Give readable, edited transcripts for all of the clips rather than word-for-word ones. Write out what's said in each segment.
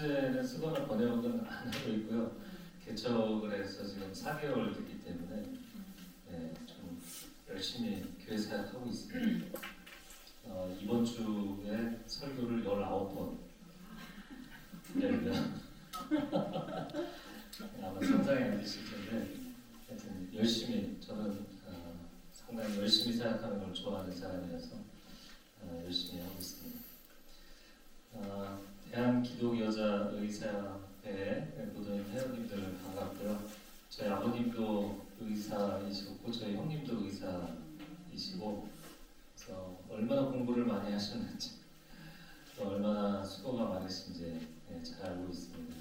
현재는 쓰거나 번역은 안 하고 있고요. 개척을 해서 지금 4개월 됐기 때문에 좀 열심히 교회 사역하고 있습니다. 이번 주에 설교를 19번 열면 아마 상상이 안 되실 텐데 하여튼 열심히 저는 상당히 열심히 생각하는 걸 좋아하는 사람이라서 열심히 하고 있습니다. 대한기독여자의사회 모든 회원님들 반갑고요. 저희 아버님도 의사이시고 저희 형님도 의사이시고 그래서 얼마나 공부를 많이 하셨는지 또 얼마나 수고가 많으신지 잘 알고 있습니다.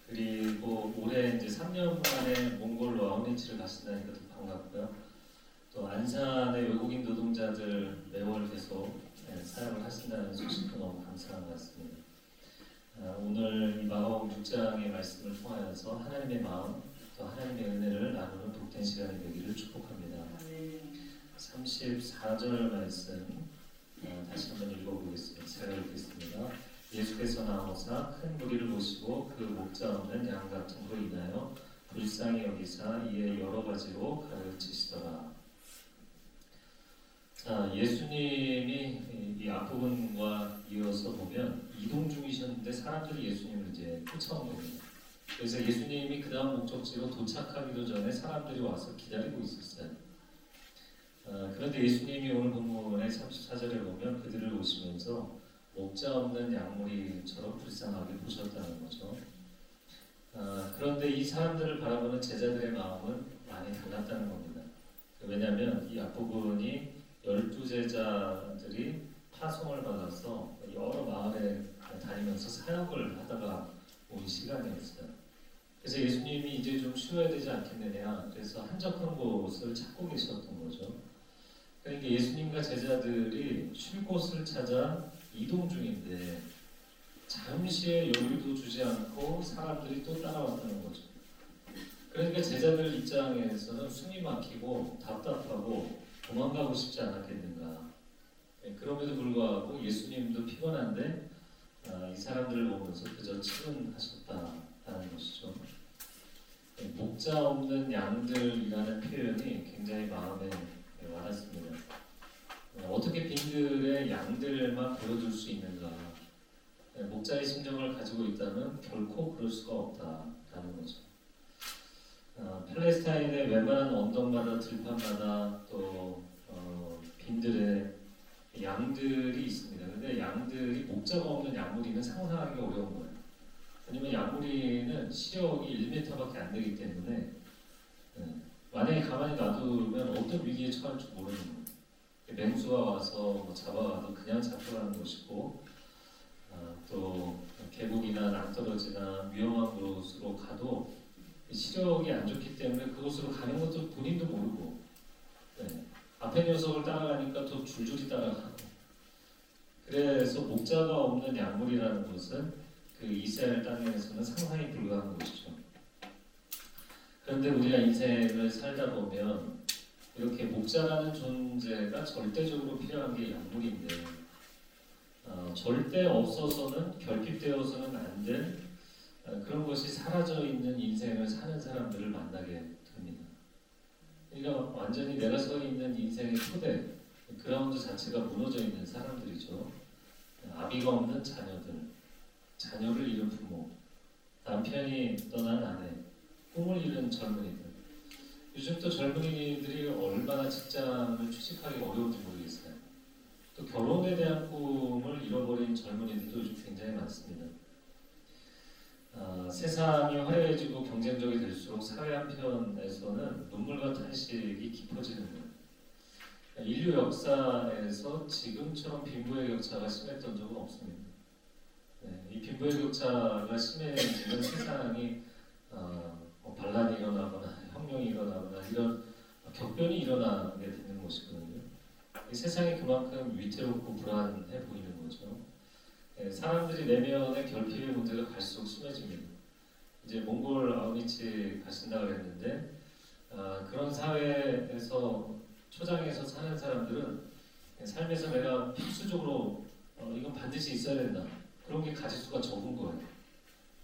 그리고 올해 이제 3년 만에 몽골로 아우니치를 가신다니까 더 반갑고요. 또 안산의 외국인 노동자들 매월 계속 사역을 하신다는 소식도 너무 감사한 것 같습니다. 오늘 이 마가복음 6장의 말씀을 통하여서 하나님의 마음 또 하나님의 은혜를 나누는 복된 시간이 되기를 축복합니다. 34절 말씀 다시 한번 읽어보겠습니다. 제가 읽겠습니다. 예수께서 나오사 큰 무리를 보시고 그 목자 없는 양 같은 거 인하여 불쌍히 여기사 이에 여러 가지로 가르치시더라. 자, 예수님이 이 앞부분과 이어서 보면 이동 중이셨는데 사람들이 예수님을 이제 쫓아온 겁니다. 그래서 예수님이 그 다음 목적지로 도착하기도 전에 사람들이 와서 기다리고 있었어요. 그런데 예수님이 오늘 본문의 34절에 보면 그들을 오시면서 목자 없는 양무리처럼 불쌍하게 보셨다는 거죠. 그런데 이 사람들을 바라보는 제자들의 마음은 많이 달랐다는 겁니다. 왜냐하면 이 앞부분이 12제자들이 파송을 받아서 여러 마을에 다니면서 사역을 하다가 온 시간이었어요. 그래서 예수님이 이제 좀 쉬어야 되지 않겠느냐, 그래서 한적한 곳을 찾고 계셨던 거죠. 그러니까 예수님과 제자들이 쉴 곳을 찾아 이동 중인데 잠시의 여유도 주지 않고 사람들이 또 따라왔다는 거죠. 그러니까 제자들 입장에서는 숨이 막히고 답답하고 도망가고 싶지 않았겠는가. 그럼에도 불구하고 예수님도 피곤한데 이 사람들을 보면서 그저 측은하셨다는 것이죠. 목자 없는 양들이라는 표현이 굉장히 마음에 와닿습니다. 어떻게 빈들의 양들만 보여줄 수 있는가. 목자의 심정을 가지고 있다면 결코 그럴 수가 없다라는 거죠. 팔레스타인의 웬만한 언덕마다 들판마다 또 빈들의 양들이 있습니다. 근데 양들이 목자가 없는 양무리는 상상하기 어려운 거예요. 왜냐면 양무리는 시력이 1m밖에 안 되기 때문에 만약에 가만히 놔두면 어떤 위기에 처할 줄 모르는 거예요. 맹수가 와서 잡아가도 그냥 잡혀가는 것이고 또 계곡이나 낭떠러지나 위험한 곳으로 가도 시력이 안 좋기 때문에 그곳으로 가는 것도 본인도 모르고 앞에 녀석을 따라가니까 또 줄줄이 따라가고 그래서 목자가 없는 양물이라는 것은 그 이스라엘 땅에서는 상상이 불가한 것이죠. 그런데 우리가 인생을 살다 보면 이렇게 목자라는 존재가 절대적으로 필요한 게 양물인데 절대 없어서는 결핍되어서는 안 될 그런 것이 사라져 있는 인생을 사는 사람들을 만나게 됩니다. 그러니까 완전히 내가 서 있는 인생의 토대, 그라운드 자체가 무너져 있는 사람들이죠. 아비가 없는 자녀들, 자녀를 잃은 부모, 남편이 떠난 아내, 꿈을 잃은 젊은이들. 요즘 또 젊은이들이 얼마나 직장을 취직하기 어려운지 모르겠어요. 또 결혼에 대한 꿈을 잃어버린 젊은이들도 요즘 굉장히 많습니다. 세상이 화려해지고 경쟁적이 될수록 사회 한편에서는 눈물과 탄식이 깊어지는 거예요. 인류 역사에서 지금처럼 빈부의 격차가 심했던 적은 없습니다. 이 빈부의 격차가 심해지면 세상이 반란이 일어나거나 혁명이 일어나거나 이런 격변이 일어나게 되는 것이거든요. 이 세상이 그만큼 위태롭고 불안해 보이는 거죠. 사람들이 내면의 결핍의 문제가 갈수록 심해집니다. 이제 몽골 아우니치 가신다고 그랬는데 그런 사회에서 초장에서 사는 사람들은 삶에서 내가 필수적으로 이건 반드시 있어야 된다. 그런 게 가짓수가 적은 거예요.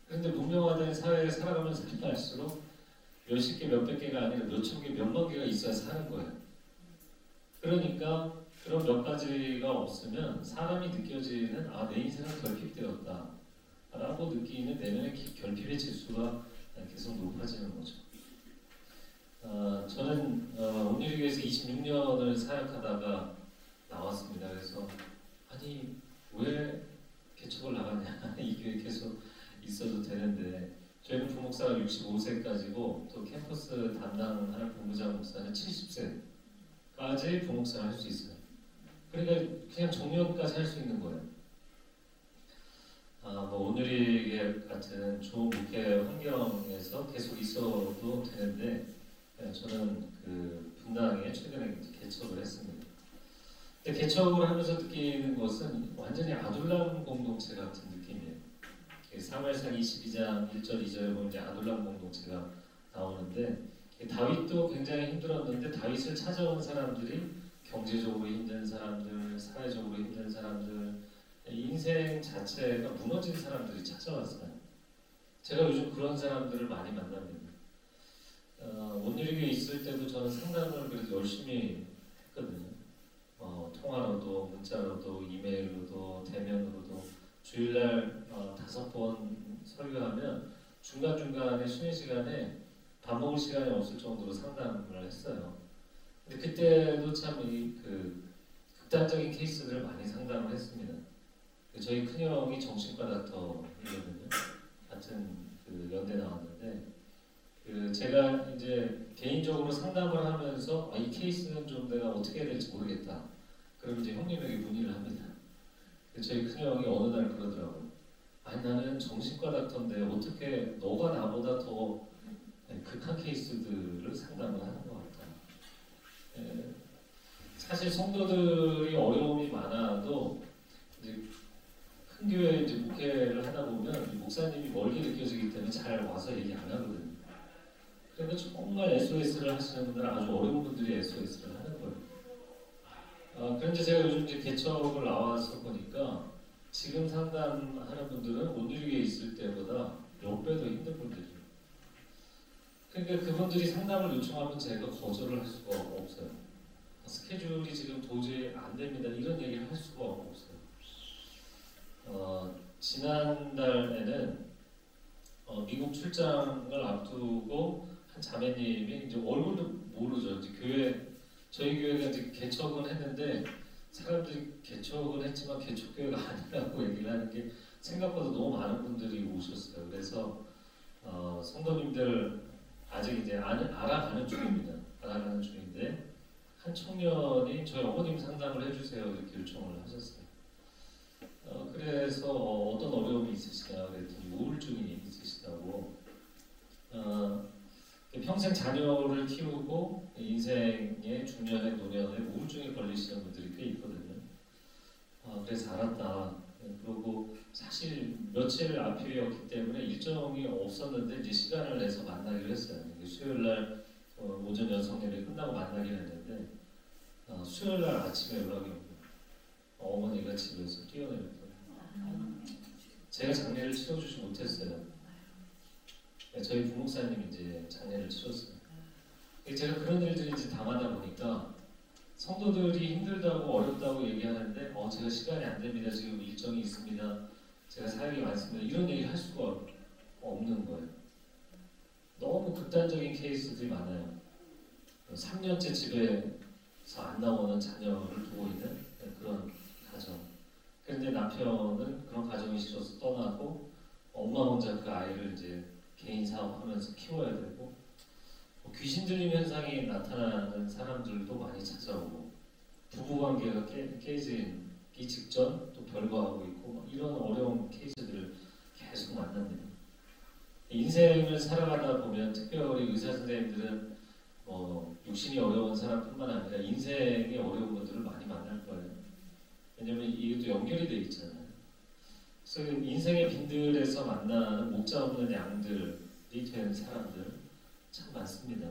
그런데 문명화된 사회에 살아가면서 살수록 몇십 개, 몇백 개가 아니라 몇천 개, 몇만 개가 있어야 사는 거예요. 그러니까 그런 몇 가지가 없으면 사람이 느껴지는 내 인생은 결핍되었다 라고 느끼는 내면의 결핍의 지수가 계속 높아지는 거죠. 저는 온누리교회에서 26년을 사역하다가 나왔습니다. 그래서 아니 왜 개척을 나갔냐 이 교회 계속 있어도 되는데 저희는 부목사가 65세까지고 또 캠퍼스 담당하는 본부장 목사는 70세까지 부목사를 할 수 있어요. 그러니까 그냥 정년까지 할 수 있는 거예요. 뭐 온누리 같은 좋은 목회 환경에서 계속 있어도 되는데 저는 그 분당에 최근에 개척을 했습니다. 근데 개척을 하면서 느끼는 것은 완전히 아둘람 공동체 같은 느낌이에요. 사무엘상 22장 1절 2절에 보면 이제 아둘람 공동체가 나오는데 다윗도 굉장히 힘들었는데 다윗을 찾아온 사람들이 경제적으로 힘든 사람들, 사회적으로 힘든 사람들, 인생 자체가 무너진 사람들이 찾아왔어요. 제가 요즘 그런 사람들을 많이 만납니다. 온누리교회 있을 때도 저는 상담을 그래도 열심히 했거든요. 통화로도, 문자로도, 이메일로도, 대면으로도 주일날 5번 설교하면 중간중간에 쉬는 시간에 밥 먹을 시간이 없을 정도로 상담을 했어요. 근데 그때도 참 그 극단적인 케이스들을 많이 상담을 했습니다. 저희 큰형이 정신과 닥터이거든요. 같은 그 연대 나왔는데 제가 이제 개인적으로 상담을 하면서 이 케이스는 좀 내가 어떻게 해야 될지 모르겠다. 그럼 이제 형님에게 문의를 합니다. 저희 큰형이 어느 날 그러더라고요. 아니 나는 정신과 닥터인데 어떻게 너가 나보다 더 극한 케이스들을 상담을 하는 것 같다. 사실 성도들이 어려움이 많아도 이제 큰 교회 이제 목회를 하다 보면 목사님이 멀게 느껴지기 때문에 잘 와서 얘기 안 하거든요. 그런데 정말 SOS를 하시는 분들은 아주 어려운 분들이 SOS를 하는 거예요. 그런데 제가 요즘 이제 개척을 나와서 보니까 지금 상담하는 분들은 온누리교회에 있을 때보다 몇 배 더 힘든 분들이에요. 그러니까 그분들이 상담을 요청하면 제가 거절을 할 수가 없어요. 스케줄이 지금 도저히 안 됩니다. 이런 얘기를 할 수가 없어요. 지난달에는 미국 출장을 앞두고 한 자매님이 이제 얼굴도 모르죠. 이제 저희 교회가 이제 개척은 했는데 사람들이 개척은 했지만 개척교회가 아니라고 얘기를 하는 게 생각보다 너무 많은 분들이 오셨어요. 그래서 성도님들 아직 이제 알아가는 중입니다. 알아가는 중인데 한 청년이 저희 어머님 상담을 해주세요 이렇게 요청을 하셨어요. 그래서 어떤 어려움이 있으시냐 그랬더니 우울증이 있으시다고. 평생 자녀를 키우고 인생의 중년에 노년에 우울증에 걸리시는 분들이 꽤 있거든요. 그래서 알았다. 그리고 사실 며칠 앞이었기 때문에 일정이 없었는데 이제 시간을 내서 만나기로 했어요. 수요일날 오전 연성예배 끝나고 만나기로 했는데 수요일날 아침에 연락이 오고 어머니가 집에서 뛰어내렸더니 제가 장례를 치러주지 못했어요. 저희 부목사님이 이제 장례를 치렀어요. 제가 그런 일들이 이제 당하다 보니까 성도들이 힘들다고 어렵다고 얘기하는데 제가 시간이 안 됩니다. 지금 일정이 있습니다. 제가 사역이 많습니다. 이런 얘기를 할 수가 없는 거예요. 너무 극단적인 케이스들이 많아요. 3년째 집에서 안 나오는 자녀를 두고 있는 그런 가정. 그런데 남편은 그런 가정이 싫어서 떠나고 엄마 혼자 그 아이를 이제 개인 사업하면서 키워야 되고 귀신 들림 현상이 나타나는 사람들도 많이 찾아오고 부부관계가 깨지기 직전 또 별거하고 있고 이런 어려운 케이스들을 계속 만납니다. 인생을 살아가다 보면 특별히 의사 선생님들은 육신이 어려운 사람뿐만 아니라 인생의 어려운 것들을 많이 만날 거예요. 왜냐면 이것도 연결이 돼 있잖아요. 그래서 인생의 빈들에서 만나는 목자 없는 양들이 된 사람들 참 많습니다.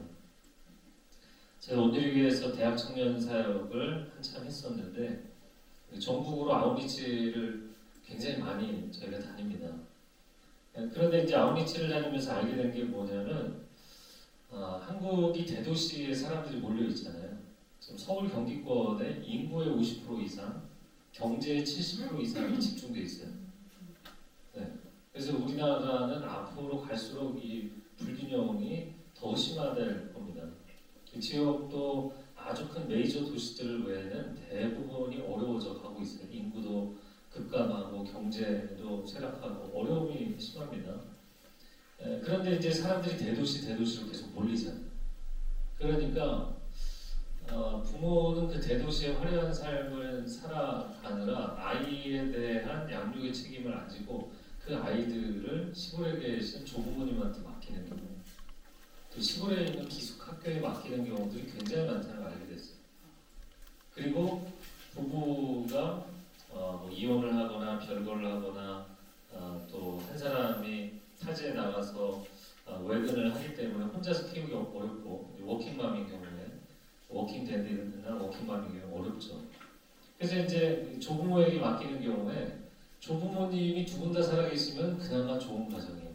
제가 온누리교회에서 대학 청년 사역을 한참 했었는데 전국으로 아웃리치를 굉장히 많이 저희가 다닙니다. 그런데 이제 아웃리치를 다니면서 알게 된 게 뭐냐면 한국이 대도시에 사람들이 몰려 있잖아요. 지금 서울 경기권의 인구의 50% 이상, 경제의 70% 이상이 집중돼 있어요. 네. 그래서 우리나라는 앞으로 갈수록 이 불균형이 더 심화될 겁니다. 그 지역도 아주 큰 메이저 도시들 외에는 대부분이 어려워져 가고 있어요. 인구도 급감하고 경제도 쇠락하고 어려움이 심합니다. 그런데 이제 사람들이 대도시로 계속 몰리잖아요. 그러니까 부모는 그 대도시의 화려한 삶을 살아가느라 아이에 대한 양육의 책임을 안 지고 그 아이들을 시골에 계신 조부모님한테 맡기는 경우, 또 시골에 있는 기숙학교에 맡기는 경우들이 굉장히 많다는 걸 알게 됐어요. 그리고 부부가 뭐 이혼을 하거나 별거를 하거나 또 한 사람이 타지에 나가서 외근을 하기 때문에 혼자서 키우기 어렵고 워킹맘인 경우에 워킹데드나 워킹맘인 경우 어렵죠. 그래서 이제 조부모에게 맡기는 경우에 조부모님이 두 분 다 살아계시면 그나마 좋은 가정이에요.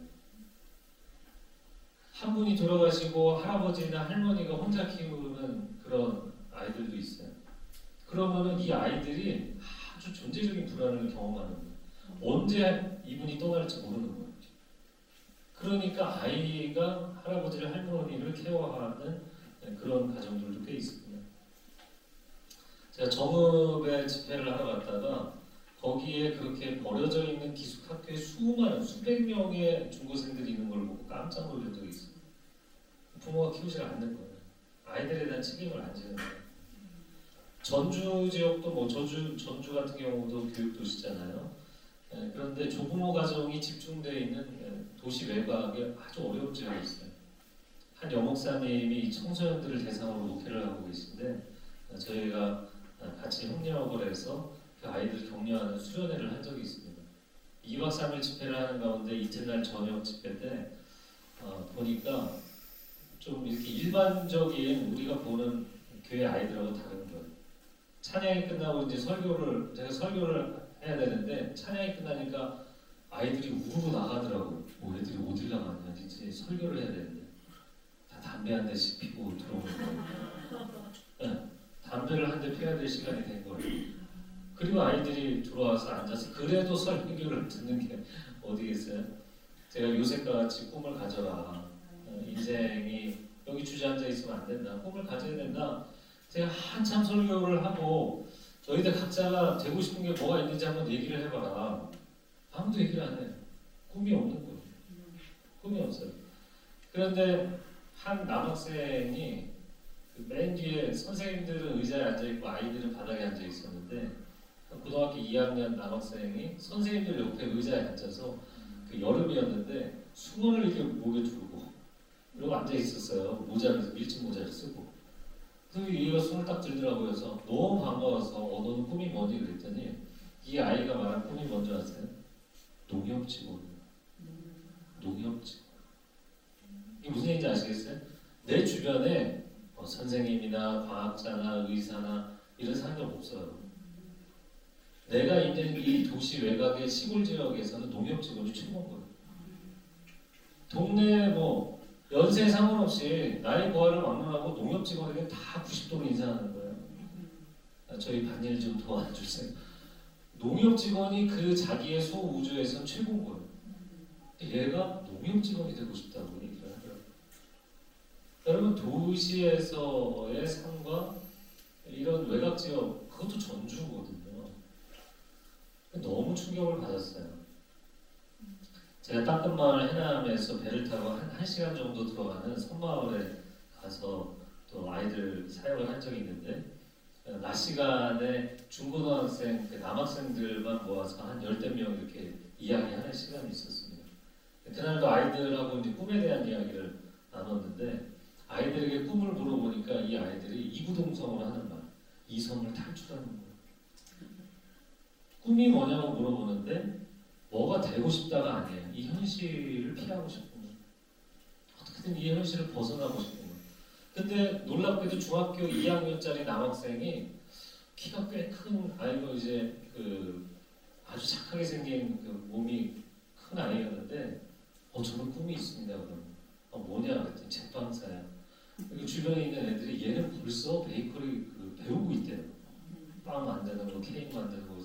한 분이 돌아가시고 할아버지나 할머니가 혼자 키우는 그런 아이들도 있어요. 그러면은 이 아이들이 아주 존재적인 불안을 경험하는 거예요. 언제 이분이 떠날지 모르는 거예요. 그러니까 아이가 할아버지를 할머니를 케어하는 그런 가정들도 꽤 있습니다. 제가 정읍에 집회를 하러 갔다가 거기에 그렇게 버려져 있는 기숙학교에 수백 명의 중고생들이 있는 걸 보고 깜짝 놀란 적이 있어요. 부모가 키우지 않는 거예요. 아이들에 대한 책임을 안 지는 거예요. 전주 지역도 뭐 전주 같은 경우도 교육도시잖아요. 그런데 조부모 가정이 집중되어 있는 도시 외곽에 아주 어려운 지역이 있어요. 한 여목사님이 청소년들을 대상으로 목회를 하고 계신데 저희가 같이 협력을 해서 그 아이들 격려하는 수련회를 한 적이 있습니다. 2박 3일 집회를 하는 가운데 이튿날 저녁 집회 때 보니까 좀 이렇게 일반적인 우리가 보는 교회 아이들하고 다른 거예요. 찬양이 끝나고 이제 제가 설교를 해야 되는데 찬양이 끝나니까 아이들이 우르르 나가더라고요. 뭐 애들이 어딜 나갔냐, 이제 설교를 해야 되는데 다 담배 한 대씩 피고 들어오는 거예요. 네, 담배를 한 대 피워야 될 시간이 된 거예요. 그리고 아이들이 들어와서 앉아서 그래도 설교를 듣는 게 어디겠어요? 제가 요셉과 같이 꿈을 가져라. 인생이 여기 주저앉아 있으면 안 된다. 꿈을 가져야 된다. 제가 한참 설교를 하고 너희들 각자가 되고 싶은 게 뭐가 있는지 한번 얘기를 해봐라. 아무도 얘기를 안 해요. 꿈이 없는 거예요. 꿈이 없어요. 그런데 한 남학생이 그맨 뒤에 선생님들은 의자에 앉아있고 아이들은 바닥에 앉아 있었는데 고등학교 2학년 남학생이 선생님들 옆에 의자에 앉아서 그 여름이었는데 수건을 이렇게 목에 두르고 그러고 앉아 있었어요. 밀짚 모자를 쓰고. 그래서 얘가 손을 딱 들더라고요. 그래서 너무 반가워서 너는 꿈이 뭐니? 그랬더니 이 아이가 말한 꿈이 뭔지 아세요? 농협직원. 농협직원. 이게 무슨 얘기인지 아시겠어요? 내 주변에 선생님이나 과학자나 의사나 이런 사람이 없어요. 내가 있는 이 도시 외곽의 시골 지역에서는 농협직원이 최고인 거예요. 동네 뭐 연세 상관없이 나이 고하를 막론하고 농협직원에게 다 90도로 인사하는 거예요. 저희 반일 좀 도와주세요. 농협직원이 그 자기의 소우주에선 최고인 거예요. 얘가 농협직원이 되고 싶다고 얘기를 하더라고요. 여러분 도시에서의 삶과 이런 외곽 지역 그것도 전주거든요. 너무 충격을 받았어요. 제가 땅끝마을 해남에서 배를 타고 한 시간 정도 들어가는 섬마을에 가서 또 아이들 사역을 한 적이 있는데 낮 시간에 중고등학생, 남학생들만 모아서 한 10명 이렇게 이야기하는 시간이 있었습니다. 그날도 아이들하고 이제 꿈에 대한 이야기를 나눴는데 아이들에게 꿈을 물어보니까 이 아이들이 이구동성으로 하는 말, 이 섬을 탈출하는 거예요. 꿈이 뭐냐고 물어보는데 뭐가 되고 싶다가 아니에요. 이 현실을 피하고 싶은 거예요. 어떻게든 이 현실을 벗어나고 싶은 거예요. 근데 놀랍게도 중학교 2학년짜리 남학생이 키가 꽤 큰 아이고 이제 아주 착하게 생긴 그 몸이 큰 아이였는데 저는 꿈이 있습니다. 그럼 뭐냐 그랬더니 제빵사야. 그 주변에 있는 애들이 얘는 벌써 베이커리 배우고 있대요. 빵 만드는 거, 케이크 만드는 거.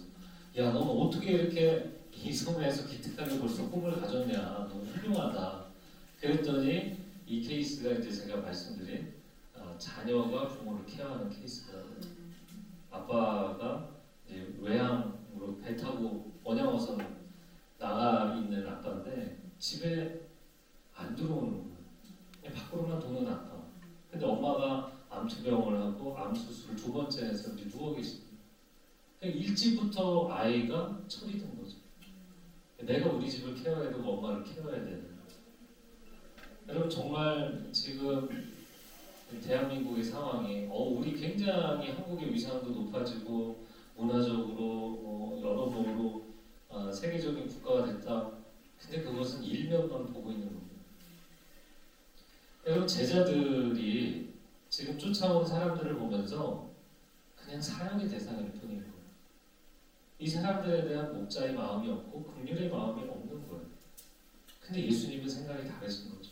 야, 너 어떻게 이렇게 이 섬에서 기특하게 벌써 꿈을 가졌냐. 너무 훌륭하다. 그랬더니 이 케이스가 이제 제가 말씀드린 자녀가 부모를 케어하는 케이스더라고요. 아빠가 이제 외항으로 배 타고 원양어선 나가 있는 아빠인데 집에 안 들어오는 거예요. 그냥 밖으로만 도는 아빠. 근데 엄마가 암투병을 하고 암 수술을 2번째 해서 이제 누워 계십니다. 일찍부터 아이가 철이 든 거죠. 내가 우리 집을 케어해야 되고 엄마를 케어해야 되는. 여러분 정말 지금 대한민국의 상황이 우리 굉장히 한국의 위상도 높아지고 문화적으로 여러모로 세계적인 국가가 됐다. 근데 그것은 일면만 보고 있는 겁니다. 여러분 제자들이 지금 쫓아온 사람들을 보면서 그냥 사형의 대상일 뿐인 거예요. 이 사람들에 대한 목자의 마음이 없고 긍휼의 마음이 없는 거예요. 근데 예수님은 생각이 다르신 거죠.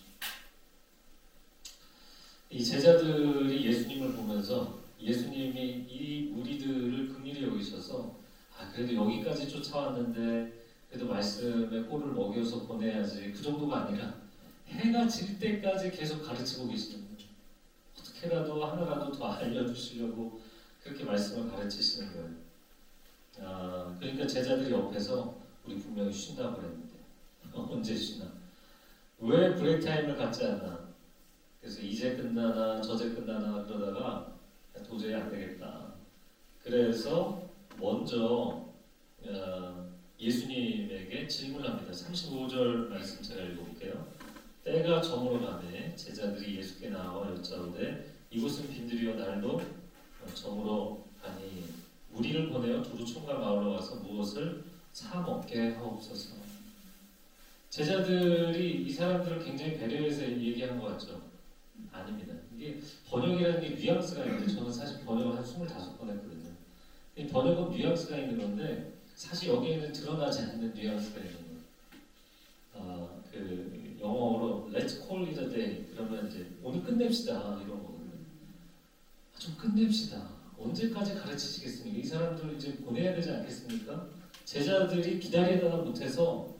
이 제자들이 예수님을 보면서 예수님이 이 무리들을 긍휼히 여기셔서 그래도 여기까지 쫓아왔는데 그래도 말씀에 꼴을 먹여서 보내야지 그 정도가 아니라 해가 질 때까지 계속 가르치고 계시는 거예요. 어떻게라도 하나라도 더 알려주시려고 그렇게 말씀을 가르치시는 거예요. 그러니까 제자들이 옆에서 우리 분명히 쉰다고 그랬는데 언제 쉬나? 왜 브레이크 타임을 갖지 않나? 그래서 이제 끝나나 저제 끝나나 그러다가 도저히 안 되겠다. 그래서 먼저 예수님에게 질문합니다. 35절 말씀 제가 읽어볼게요. 때가 저물어 가매 제자들이 예수께 나와 여짜오되 이곳은 빈들이요 날도 저물어 가니 무리를 보내어 두루 총각 마을로 가서 무엇을 사 먹게 하옵소서. 제자들이 이 사람들을 굉장히 배려해서 얘기한 것 같죠? 아닙니다. 이게 번역이라는 게 뉘앙스가 있는데 저는 사실 번역을 한 25번 했거든요. 이 번역은 뉘앙스가 있는 건데 사실 여기에는 드러나지 않는 뉘앙스가 있는 거예요. 그 영어로 Let's call it a day 그러면 이제 오늘 끝냅시다 이런 거거든요. 좀 끝냅시다. 언제까지 가르치시겠습니까? 이 사람들 이제 보내야 되지 않겠습니까? 제자들이 기다리다가 못해서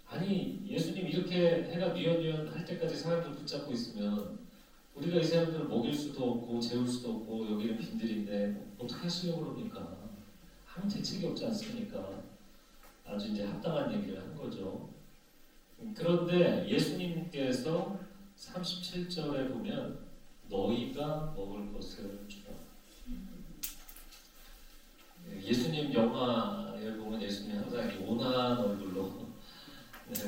아니 예수님 이렇게 해가 뉘엿뉘엿 할 때까지 사람들 붙잡고 있으면 우리가 이 사람들을 먹일 수도 없고 재울 수도 없고 여기는 빈들인데 어떻게 하시려고 그럽니까? 아무 대책이 없지 않습니까? 아주 이제 합당한 얘기를 한 거죠. 그런데 예수님께서 37절에 보면 너희가 먹을 것을 주라. 예수님 영화에 보면 예수님 항상 온화한 얼굴로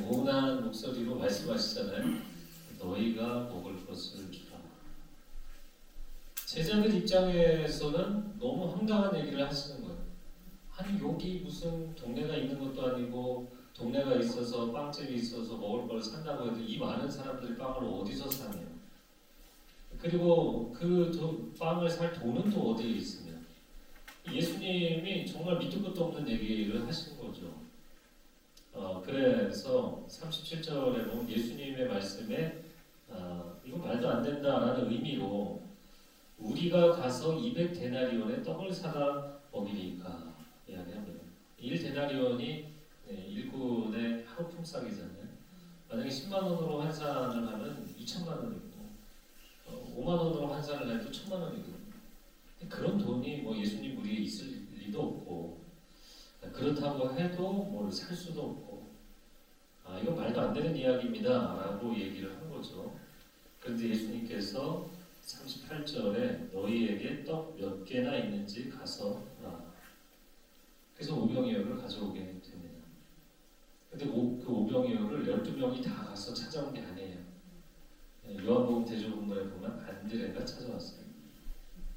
온화한 목소리로 말씀하시잖아요. 너희가 먹을 것을 주라. 제자들 입장에서는 너무 황당한 얘기를 하시는 거예요. 아니 여기 무슨 동네가 있는 것도 아니고 동네가 있어서 빵집이 있어서 먹을 걸 산다고 해도 이 많은 사람들이 빵을 어디서 사냐. 그리고 그 빵을 살 돈은 또 어디에 있으냐. 예수님이 정말 밑도 끝도 없는 얘기를 하시는 거죠. 그래서 37절에 보면 예수님의 말씀에 이거 말도 안 된다라는 의미로 우리가 가서 200데나리온의 떡을 사다 먹이리까 이야기합니다. 1데나리온이 일꾼의 하루 품삯이잖아요. 만약에 10만 원으로 환산을 하면 2천만 원이고 5만 원으로 환산을 해도 1,000만 원이거든요. 그런 돈이 뭐 예수님 무리에 있을 리도 없고 그렇다고 해도 뭘 살 수도 없고 이건 말도 안 되는 이야기입니다 라고 얘기를 한 거죠. 그런데 예수님께서 38절에 너희에게 떡 몇 개나 있는지 가서 라. 그래서 오병이어를 가져오게 됩니다. 근데 그 오병이어를 12명이 다 가서 찾아온 게 아니에요. 요한복음 대조본문에 보면 안드레가 찾아왔어요.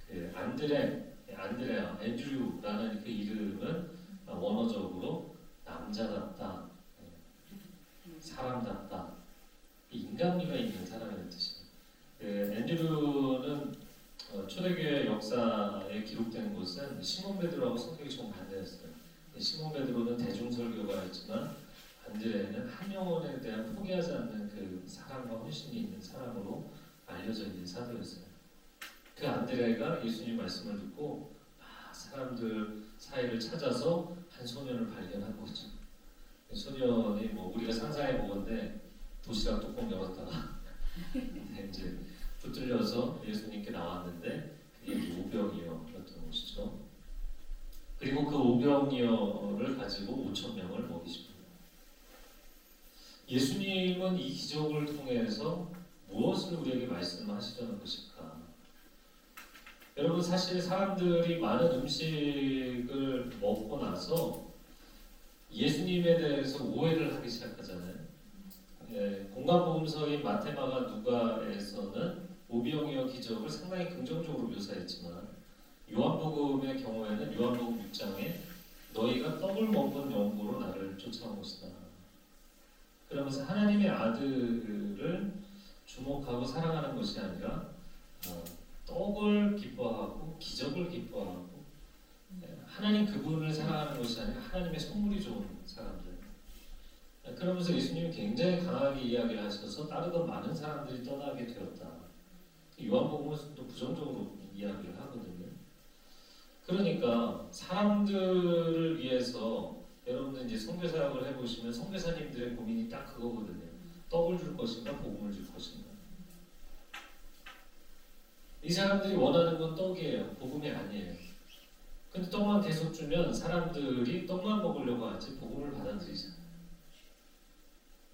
그 안드레아, 앤드류라는 그 이름은 원어적으로 남자답다, 사람답다, 인간미가 있는 사람이라는 뜻이에요. 앤드류는 초대교회 역사에 기록된 곳은 시몬 베드로하고 성격이 좀 반대였어요. 시몬 베드로는 대중설교가였지만 안드레는 한 영혼에 대한 포기하지 않는 그 사랑과 헌신이 있는 사람으로 알려져 있는 사도였어요. 그 안드레가 예수님 말씀을 듣고 사람들 사이를 찾아서 한 소년을 발견한 거죠. 소년이 뭐 우리가 상상해 보건데 도시락 뚜껑 열었다가 이제 붙들려서 예수님께 나왔는데 그게 오병이어였던 것이죠. 그리고 그 오병이어를 가지고 5천 명을 먹이십니다. 예수님은 이 기적을 통해서 무엇을 우리에게 말씀하시려는 것일까? 여러분, 사실 사람들이 많은 음식을 먹고 나서 예수님에 대해서 오해를 하기 시작하잖아요. 공간복음서인 마태, 마가, 누가에서는 오병이어 기적을 상당히 긍정적으로 묘사했지만 요한복음의 경우에는 요한복음 6장에 너희가 떡을 먹은 영으로 나를 쫓아온 것이다. 그러면서 하나님의 아들을 주목하고 사랑하는 것이 아니라 떡을 기뻐하고 기적을 기뻐하고 하나님 그분을 사랑하는 것이 아니라 하나님의 선물이 좋은 사람들. 그러면서 예수님이 굉장히 강하게 이야기를 하셔서 따르던 많은 사람들이 떠나게 되었다. 요한복음은 또 부정적으로 이야기를 하거든요. 그러니까 사람들을 위해서 여러분들 이제 선교사역을 해보시면 선교사님들의 고민이 딱 그거거든요. 떡을 줄 것인가 복음을 줄 것인가. 이 사람들이 원하는 건 떡이에요. 복음이 아니에요. 근데 떡만 계속 주면 사람들이 떡만 먹으려고 하지 복음을 받아들이잖아요.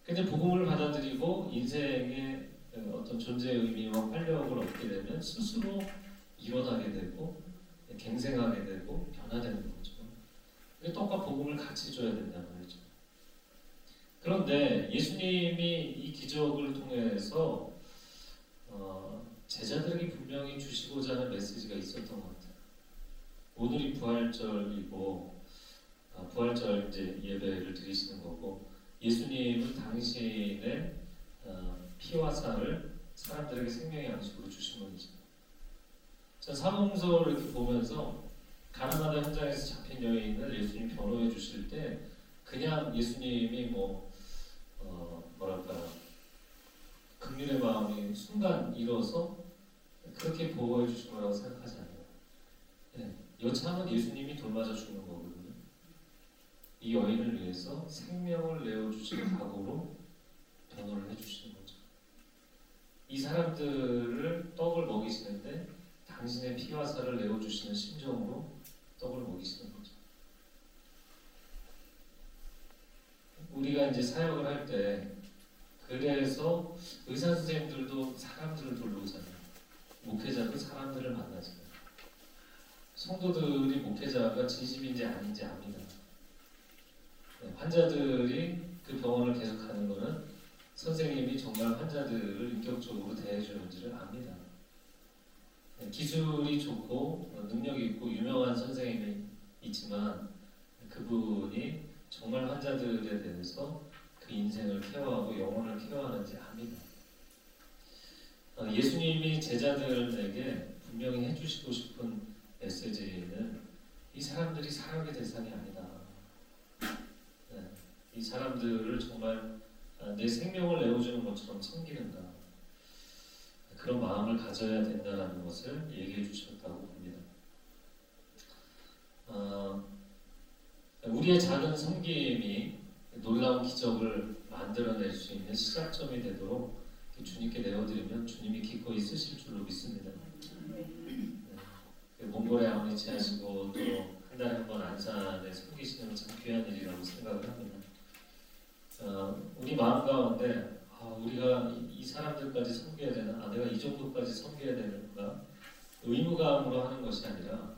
근데 복음을 받아들이고 인생의 어떤 존재의 의미와 활력을 얻게 되면 스스로 일어나게 되고 갱생하게 되고 변화되는 거죠. 떡과 복음을 같이 줘야 된단 말이죠. 그런데 예수님이 이 기적을 통해서 제자들에게 분명히 주시고자 하는 메시지가 있었던 것 같아요. 오늘이 부활절이고 부활절 이제 예배를 드리시는 거고 예수님은 당신의 피와 살을 사람들에게 생명의 양식으로 주신 분이죠. 전 사복음서를 이렇게 보면서 가나마다 현장에서 잡힌 여인을 예수님 변호해 주실 때 그냥 예수님이 뭐랄까 긍휼의 마음이 순간 일어서 그렇게 보호해 주신 거라고 생각하지 않아요. 여차하면 예수님이 돌맞아 죽는 거거든요. 이 여인을 위해서 생명을 내어주시는 각오로 변호를 해주시는 거죠. 이 사람들을 떡을 먹이시는데 당신의 피와 살을 내어주시는 심정으로 떡을 먹이시는 거죠. 우리가 이제 사역을 할 때 그래서 의사 선생님들도 사람들을 돌보잖아요. 목회자도 사람들을 만나잖아요. 성도들이 목회자가 진심인지 아닌지 압니다. 환자들이 그 병원을 계속 가는 것은 선생님이 정말 환자들을 인격적으로 대해주는지를 압니다. 기술이 좋고 능력이 있고 유명한 선생님이 있지만 그분이 정말 환자들에 대해서 그 인생을 케어하고 영혼을 케어하는지 압니다. 예수님이 제자들에게 분명히 해주시고 싶은 메시지는 이 사람들이 사랑의 대상이 아니다. 이 사람들을 정말 내 생명을 내어주는 것처럼 섬기는다. 그런 마음을 가져야 된다는 것을 얘기해 주셨다고 봅니다. 우리의 작은 섬김이 놀라운 기적을 만들어낼 수 있는 시작점이 되도록 주님께 내어드리면 주님이 기꺼이 쓰실 줄로 믿습니다. 몽골에 아버지 하시고 또 한 달에 한 번 안산에 섬기시는 참 귀한 일이라고 생각을 합니다. 우리 마음 가운데 우리가 이 사람들까지 섬겨야 되나? 내가 이 정도까지 섬겨야 되는가? 의무감으로 하는 것이 아니라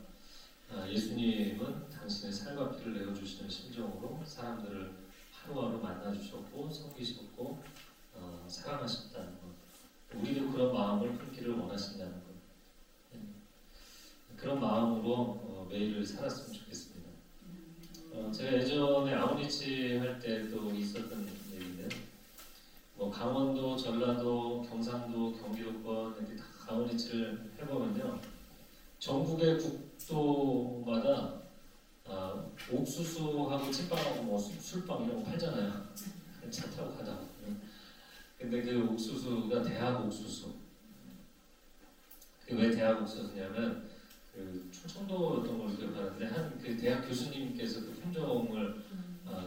예수님은 당신의 살과 피를 내어주시는 심정으로 사람들을 하루하루 만나주셨고 섬기셨고 사랑하셨다는 것. 우리도 그런 마음을 품기를 원하신다는 것. 그런 마음으로 매일을 살았으면 좋겠습니다. 제가 예전에 아우니치 할 때도 있었던 얘기인데 강원도, 전라도, 경상도, 경기도권 이렇게 다 아우니치를 해보면요. 전국의 국도마다 옥수수하고 찐빵하고 뭐 술빵 이런 거 팔잖아요. 차 타고 가다가. 근데 그 옥수수가 대학 옥수수. 왜 대학 옥수수냐면 그 충청도였던 걸로 기억하는데 한 그 대학 교수님께서 그 품종을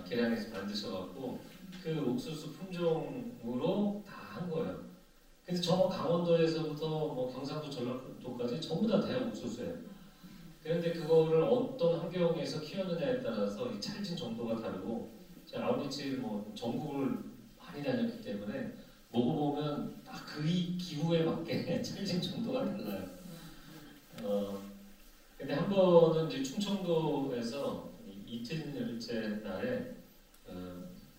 계량해서 만드셔갖고 그 옥수수 품종으로 다 한 거예요. 근데 저 강원도에서부터 뭐 경상도 전라도까지 전부 다 대학 옥수수예요. 그런데 그거를 어떤 환경에서 키우느냐에 따라서 이 찰진 정도가 다르고 제가 아우니치 뭐 전국을 많이 다녔기 때문에 먹어보면 딱 그 기후에 맞게 찰진 정도가 달라요. 근데 한 번은 이제 충청도에서 이틀째 날에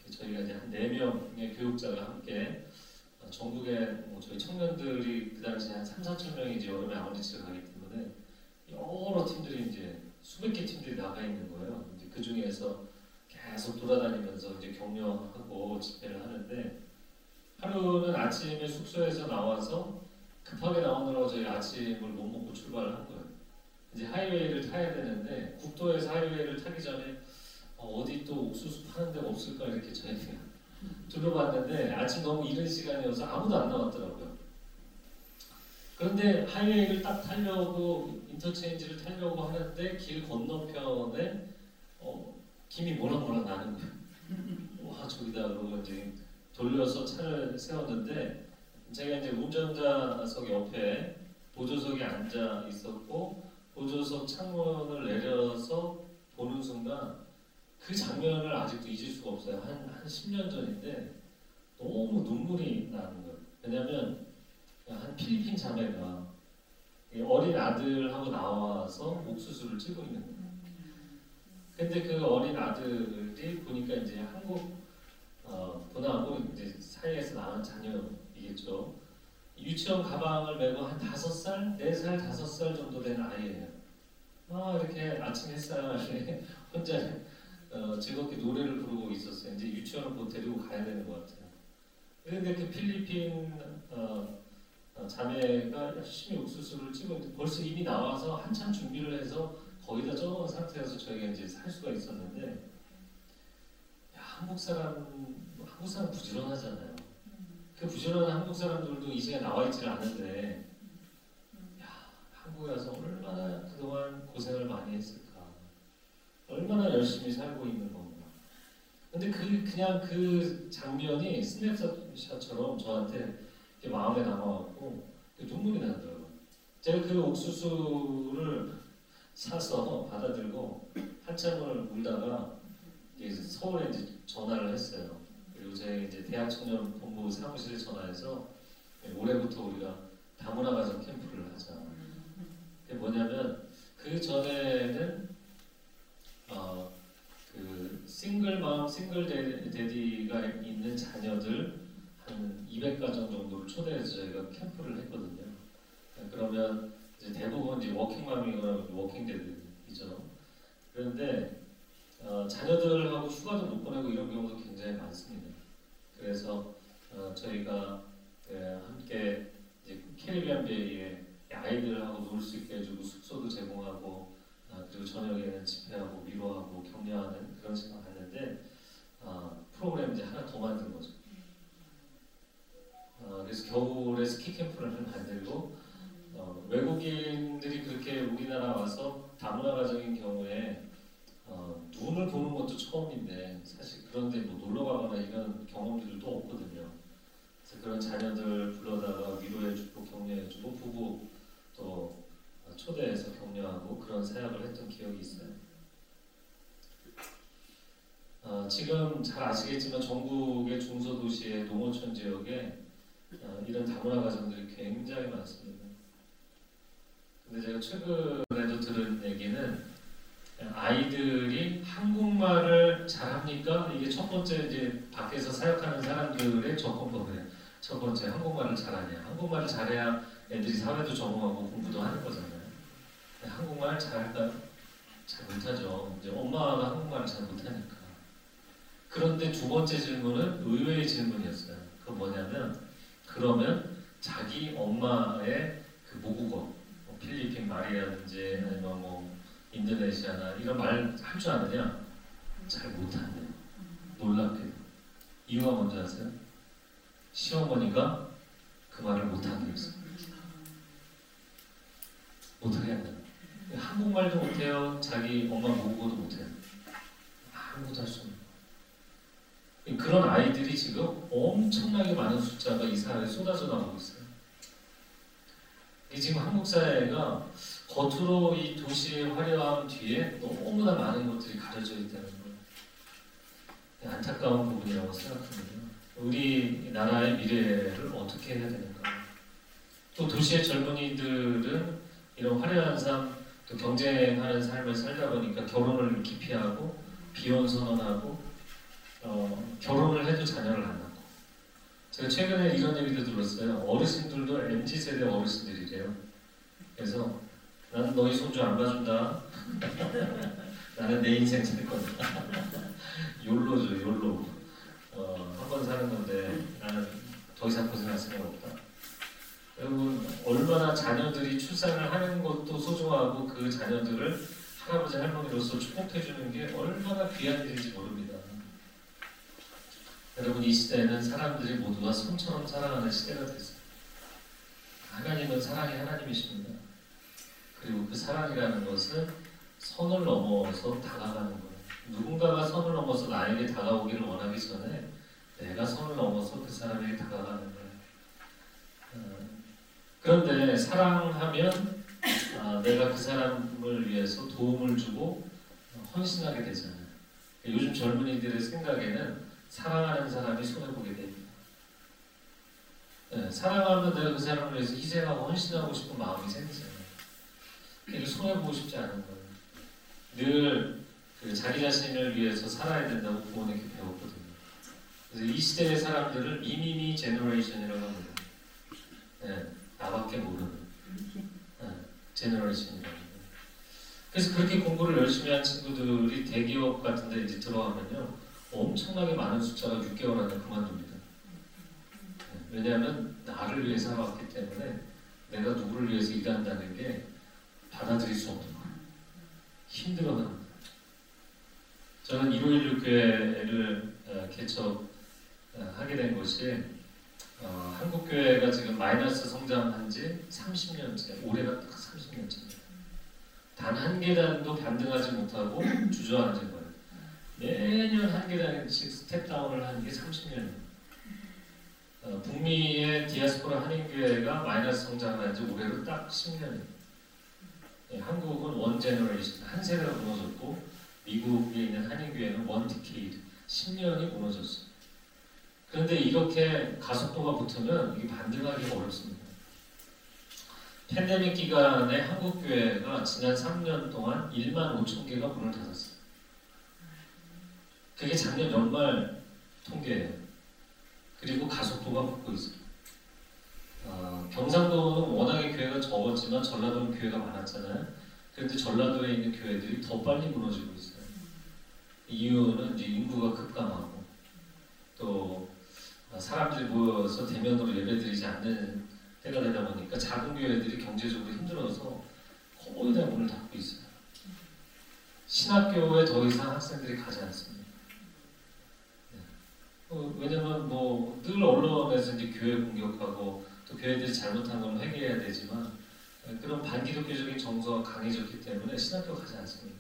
저희가 이제 한 4명의 교육자가 함께 전국에 뭐 저희 청년들이 그 당시에 한 3,4천 명이 이제 여름에 아우니치를 가기 때문에 여러 팀들이 이제 수백 개 팀들이 나가 있는 거예요. 이제 그 중에서 계속 돌아다니면서 이제 격려하고 집회를 하는데 하루는 아침에 숙소에서 나와서 급하게 나오느라고 저희 아침을 못 먹고 출발을 한 거예요. 이제 하이웨이를 타야 되는데 국도에서 하이웨이를 타기 전에 어디 또 옥수수 파는 데가 없을까 이렇게 저희가 둘러봤는데 아침 너무 이른 시간이어서 아무도 안 나왔더라고요. 그런데 하이웨이를 딱 타려고 인터체인지를 타려고 하는데 길 건너편에 김이 모락모락 나는 거예요. 와 저기다 그러고 이제 돌려서 차를 세웠는데 제가 이제 운전자석 옆에 보조석에 앉아 있었고 보조석 창문을 내려서 보는 순간 그 장면을 아직도 잊을 수가 없어요. 한 10년 전인데 너무 눈물이 나는 거예요. 왜냐면 한 필리핀 자매가 어린 아들하고 나와서 옥수수를 찌고 있는 거예요. 근데 그 어린 아들이 보니까 이제 한국 분하고 이제 사이에서 낳은 자녀이겠죠. 유치원 가방을 메고 한 5살, 4살, 5살 정도 된 아이예요. 이렇게 아침 햇살에 혼자 즐겁게 노래를 부르고 있었어요. 이제 유치원을 곧 데리고 가야 되는 것 같아요. 그런데 그 필리핀 자매가 열심히 옥수수를 찌고 있는데 벌써 이미 나와서 한참 준비를 해서 거의 다 쪄놓은 상태여서 저희가 이제 살 수가 있었는데 한국 사람 부지런하잖아요. 그 부지런한 한국 사람들도 이 시간에 나와 있질 않은데 한국에 와서 얼마나 그동안 고생을 많이 했을까. 얼마나 열심히 살고 있는 건가. 근데 그냥 그 장면이 스냅샷처럼 저한테 마음에 남아갖고 눈물이 나더라고요. 제가 그 옥수수를 사서 받아들고 한참을 울다가 서울에 이제 전화를 했어요. 그리고 저희 이제 대학 청년 본부 사무실에 전화해서 올해부터 우리가 다문화 가정 캠프를 하자. 그게 뭐냐면 그 전에는 그 싱글맘, 싱글데디가 있는 자녀들 한 200가정 정도를 초대해서 저희가 캠프를 했거든요. 그러면 이제 대부분 이제 워킹맘이거나 워킹데드이죠. 그런데 자녀들하고 휴가도 못 보내고 이런 경우도 굉장히 많습니다. 그래서 저희가 함께 이제 캐리비안 베이에 아이들하고 놀 수 있게 해주고 숙소도 제공하고 그리고 저녁에는 집회하고 위로하고 격려하는 그런 시간 갖는데 프로그램 이제 하나 더 만든 거죠. 그래서 겨울에 스키 캠프를 만들고 외국인들이 그렇게 우리나라 와서 다문화 가정인 경우에 눈을 보는 것도 처음인데 사실 그런데 뭐 놀러 가거나 이런 경험들도 없거든요. 그래서 그런 자녀들 불러다가 위로해주고 격려해주고 부부 또 초대해서 격려하고 그런 사역을 했던 기억이 있어요. 지금 잘 아시겠지만 전국의 중소도시의 농어촌 지역에 이런 다문화 가정들이 굉장히 많습니다. 근데 제가 최근에도 들은 얘기는 아이들이 한국말을 잘합니까? 이게 첫 번째 이제 밖에서 사역하는 사람들의 접근법이에요. 첫 번째 한국말을 잘하냐? 한국말을 잘해야 애들이 사회도 적응하고 공부도 하는 거잖아요. 한국말 잘할까요? 잘 못하죠. 이제 엄마가 한국말을 잘 못하니까. 그런데 두 번째 질문은 의외의 질문이었어요. 그건 뭐냐면 그러면 자기 엄마의 그 모국어 필리핀 말이라든지 아니면 뭐 인도네시아나 이런 말 할 줄 아느냐? 잘 못한대요. 놀랍게도. 이유가 뭔지 아세요? 시어머니가 그 말을 못하게 했어요. 못하게 한다. 한국말도 못해요. 자기 엄마 모국어도 못해요. 아무것도 할 수 없는. 그런 아이들이 지금 엄청나게 많은 숫자가 이 사회에 쏟아져 나오고 있어요. 이 지금 한국 사회가 겉으로 이 도시의 화려함 뒤에 너무나 많은 것들이 가려져 있다는 거예요. 안타까운 부분이라고 생각합니다. 우리나라의 미래를 어떻게 해야 되는가? 또 도시의 젊은이들은 이런 화려한 삶, 또 경쟁하는 삶을 살다 보니까 결혼을 기피하고 비혼 선언하고 결혼을 해도 자녀를 안 낳고. 제가 최근에 이런 얘기도 들었어요. 어르신들도 MZ세대 어르신들이래요. 그래서 나는 너희 손주 안 봐준다. 나는 내 인생 살 거다. 욜로죠, 욜로. 한 번 사는 건데 나는 더 이상 고생할 생각 없다. 여러분, 얼마나 자녀들이 출산을 하는 것도 소중하고 그 자녀들을 할아버지 할머니로서 축복해주는 게 얼마나 귀한 일인지 모릅니다. 여러분, 이 시대는 사람들이 모두가 손처럼 살아가는 시대가 됐어요. 하나님은 사랑의 하나님이십니다. 그리고 그 사랑이라는 것은 선을 넘어서 다가가는 거예요. 누군가가 선을 넘어서 나에게 다가오기를 원하기 전에 내가 선을 넘어서 그 사람에게 다가가는 거예요. 그런데 사랑하면 내가 그 사람을 위해서 도움을 주고 헌신하게 되잖아요. 요즘 젊은이들의 생각에는 사랑하는 사람이 손해보게 됩니다. 사랑하면 내가 그 사람을 위해서 희생하고 헌신하고 싶은 마음이 생기잖아요. 이게 손해보고 싶지 않은 거예요. 늘 그 자기 자신을 위해서 살아야 된다고 부모님께 배웠거든요. 그래서 이 시대의 사람들을 미미미 제너레이션이라고 합니다. 나밖에 모르는 제너레이션이라고 합니다. 그래서 그렇게 공부를 열심히 한 친구들이 대기업 같은 데 이제 들어가면요, 엄청나게 많은 숫자가 6개월 안에 그만둡니다. 왜냐하면 나를 위해 살아왔기 때문에 내가 누구를 위해서 일한다는 게 받아들일 수 없는 거예요. 힘들어하는 거예요. 저는 1516 교회를 개척하게 된 것이 한국 교회가 지금 마이너스 성장한 지 30년째, 올해가 딱 30년째입니다. 단 한 계단도 반등하지 못하고 주저앉은 거예요. 매년 한 계단씩 스텝다운을 하는 게 30년이에요. 북미의 디아스포라 한인교회가 마이너스 성장한 지 올해로 딱 10년이에요. 한국은 원 제너레이션, 한 세대가 무너졌고 미국에 있는 한인교회는 원 디케이드, 10년이 무너졌어요. 그런데 이렇게 가속도가 붙으면 이게 반등하기가 어렵습니다. 팬데믹 기간에 한국교회가 지난 3년 동안 1만 5천 개가 문을 닫았어요. 그게 작년 연말 통계예요. 그리고 가속도가 붙고 있어요. 경상도는 워낙에 교회가 적었지만 전라도는 교회가 많았잖아요. 그런데 전라도에 있는 교회들이 더 빨리 무너지고 있어요. 이유는 이제 인구가 급감하고 또 사람들이 모여서 대면으로 예배드리지 않는 때가 되다 보니까 작은 교회들이 경제적으로 힘들어서 거의 다 문을 닫고 있어요. 신학교에 더 이상 학생들이 가지 않습니다. 왜냐면 늘 언론에서 이제 교회 공격하고 또 교회들이 잘못한 건 회개해야 되지만 그런 반기독교적인 정서가 강해졌기 때문에 신학교 가지 않습니다.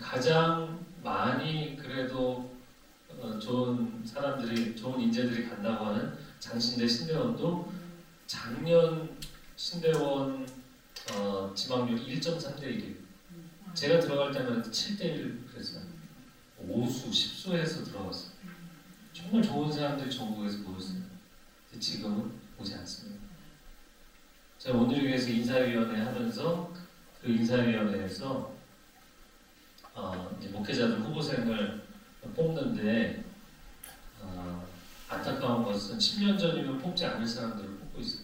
가장 많이 그래도 좋은 사람들이, 좋은 인재들이 간다고 하는 장신대 신대원도 작년 신대원 지망률이 1.3대 1이에요. 제가 들어갈 때만 해도 7대 1 그랬어요. 5수, 10수에서 들어갔어요. 정말 좋은 사람들이 전국에서 모였어요. 지금은 오지 않습니다. 제가 온누리교회에서 인사위원회 하면서 그 인사위원회에서 이제 목회자들 후보생을 뽑는데 안타까운 것은 10년 전이면 뽑지 않을 사람들을 뽑고 있어요.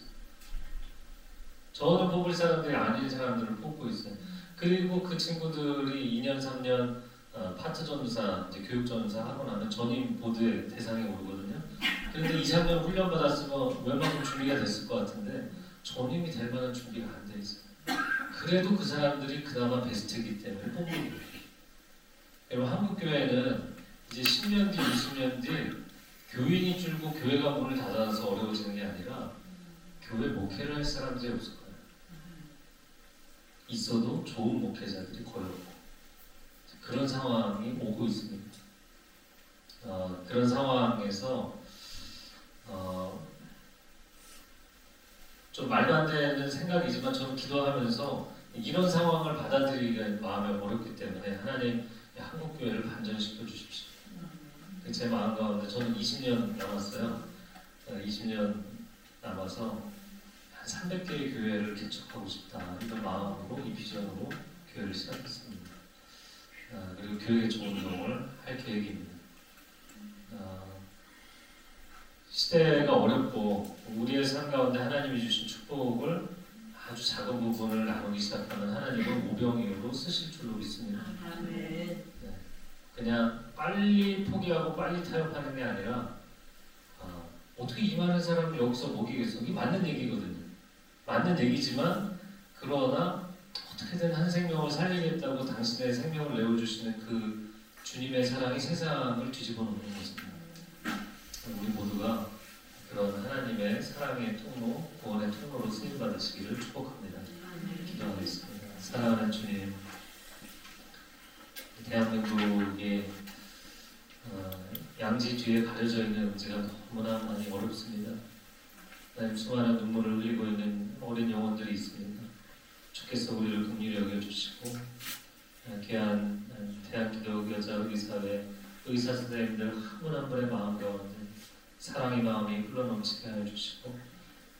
저는 뽑을 사람들이 아닌 사람들을 뽑고 있어요. 그리고 그 친구들이 2년, 3년 파트 전도사, 이제 교육 전도사 하고 나면 전임 보드의 대상에 오르거든요. 그런데 2, 3년 훈련 받았으면 웬만큼 준비가 됐을 것 같은데 전임이 될 만한 준비가 안 돼 있어요. 그래도 그 사람들이 그나마 베스트이기 때문에 뽑는 거예요. 여러분 한국 교회는 이제 10년 뒤, 20년 뒤 교인이 줄고 교회가 문을 닫아서 어려워지는 게 아니라 교회 목회를 할 사람들이 없을 거예요. 있어도 좋은 목회자들이 거의 없고 그런 상황이 오고 있습니다. 그런 상황에서 좀 말도 안 되는 생각이지만 저는 기도하면서 이런 상황을 받아들이기가 마음이 어렵기 때문에 하나님 한국 교회를 반전시켜 주십시오. 제 마음 가운데 저는 20년 남았어요. 20년 남아서 한 300개의 교회를 개척하고 싶다 이런 마음으로 이 비전으로 교회를 시작했습니다. 그리고 교회 개척 운동을 할 계획입니다. 시대가 어렵고 우리의 삶 가운데 하나님이 주신 축복을 아주 작은 부분을 나누기 시작하면 하나님은 오병이어로 쓰실 줄로 믿습니다. 네. 그냥 빨리 포기하고 빨리 타협하는 게 아니라 어떻게 이 많은 사람을 여기서 먹이겠어? 이게 맞는 얘기거든요. 맞는 얘기지만 그러나 어떻게든 한 생명을 살리겠다고 당신의 생명을 내어주시는 그 주님의 사랑이 세상을 뒤집어 놓는 것입니다. 우리 모두가 그런 하나님의 사랑의 통로, 구원의 통로로 쓰임받으시기를 축복합니다. 기도하겠습니다. 사랑하는 주님, 대한민국의 양지 뒤에 가려져 있는 문제가 너무나 많이 어렵습니다. 하나님 수많은 눈물을 흘리고 있는 어린 영혼들이 있습니다. 주께서 우리를 긍휼히 여겨주시고 귀한 대한기독여자의사회 의사 선생님들 한 분 한 분의 마음 가운데 사랑의 마음이 흘러넘치게 하여 주시고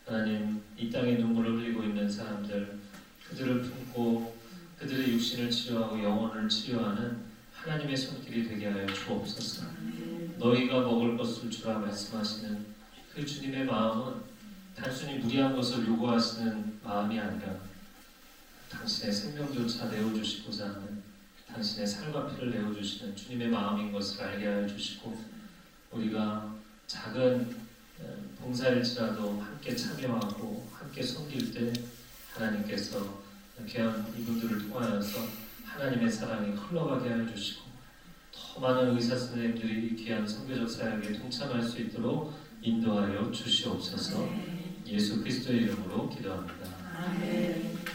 하나님 이 땅에 눈물을 흘리고 있는 사람들 그들을 품고 그들의 육신을 치료하고 영혼을 치료하는 하나님의 손길이 되게 하여 주옵소서. 너희가 먹을 것을 주라 말씀하시는 그 주님의 마음은 단순히 무리한 것을 요구하시는 마음이 아니라 당신의 생명조차 내어주시고자 하는 당신의 살과 피를 내어주시는 주님의 마음인 것을 알게 하여 주시고 우리가 작은 봉사일지라도 함께 참여하고 함께 섬길 때 하나님께서 귀한 이분들을 통하여서 하나님의 사랑이 흘러가게 하여 주시고 더 많은 의사 선생님들이 이 귀한 선교적 사역에 동참할 수 있도록 인도하여 주시옵소서. 예수 그리스도의 이름으로 기도합니다. 아멘.